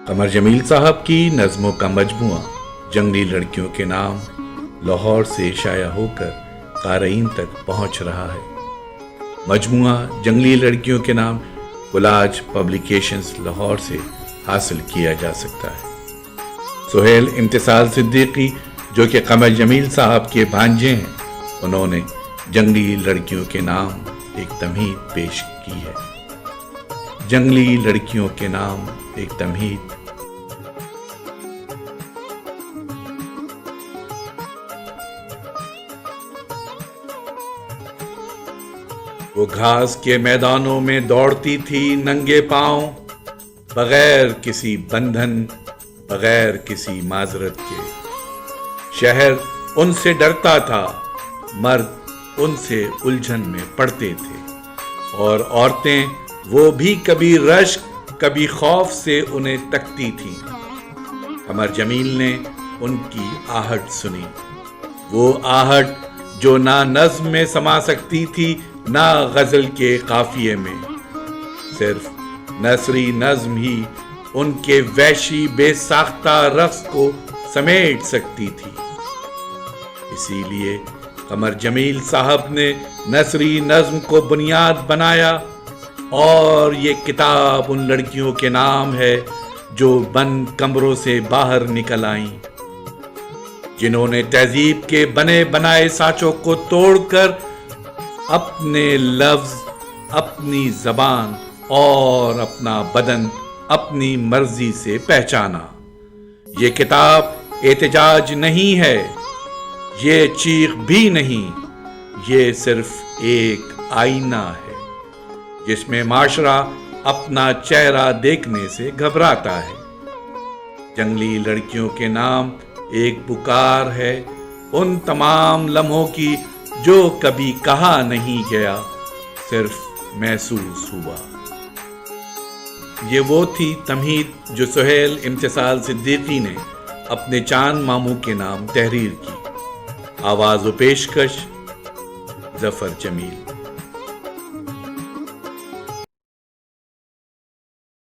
قمر جمیل صاحب کی نظموں کا مجموعہ جنگلی لڑکیوں کے نام لاہور سے شائع ہو کر قارئین تک پہنچ رہا ہے۔ مجموعہ جنگلی لڑکیوں کے نام کولاج پبلیکیشنز لاہور سے حاصل کیا جا سکتا ہے۔ سہیل امتسال صدیقی جو کہ قمر جمیل صاحب کے بھانجے ہیں، انہوں نے جنگلی لڑکیوں کے نام ایک تمہید پیش کی ہے۔ جنگلی لڑکیوں کے نام ایک تمہید۔ وہ گھاس کے میدانوں میں دوڑتی تھی ننگے پاؤں، بغیر کسی بندھن، بغیر کسی معذرت کے۔ شہر ان سے ڈرتا تھا، مرد ان سے الجھن میں پڑتے تھے، اور عورتیں وہ بھی کبھی رشک کبھی خوف سے انہیں تکتی تھیں۔ قمر جمیل نے ان کی آہٹ سنی، وہ آہٹ جو نہ نظم میں سما سکتی تھی نہ غزل کے قافیے میں، صرف نثری نظم ہی ان کے وحشی بے ساختہ رقص کو سمیٹ سکتی تھی۔ اسی لیے قمر جمیل صاحب نے نثری نظم کو بنیاد بنایا، اور یہ کتاب ان لڑکیوں کے نام ہے جو بند کمروں سے باہر نکل آئیں، جنہوں نے تہذیب کے بنے بنائے سانچوں کو توڑ کر اپنے لفظ، اپنی زبان اور اپنا بدن اپنی مرضی سے پہچانا۔ یہ کتاب احتجاج نہیں ہے، یہ چیخ بھی نہیں، یہ صرف ایک آئینہ ہے جس میں معاشرہ اپنا چہرہ دیکھنے سے گھبراتا ہے۔ جنگلی لڑکیوں کے نام ایک پکار ہے ان تمام لمحوں کی جو کبھی کہا نہیں گیا، صرف محسوس ہوا۔ یہ وہ تھی تمہید جو سہیل امتسال صدیقی نے اپنے چاند ماموں کے نام تحریر کی۔ آواز و پیشکش ظفر جمیل۔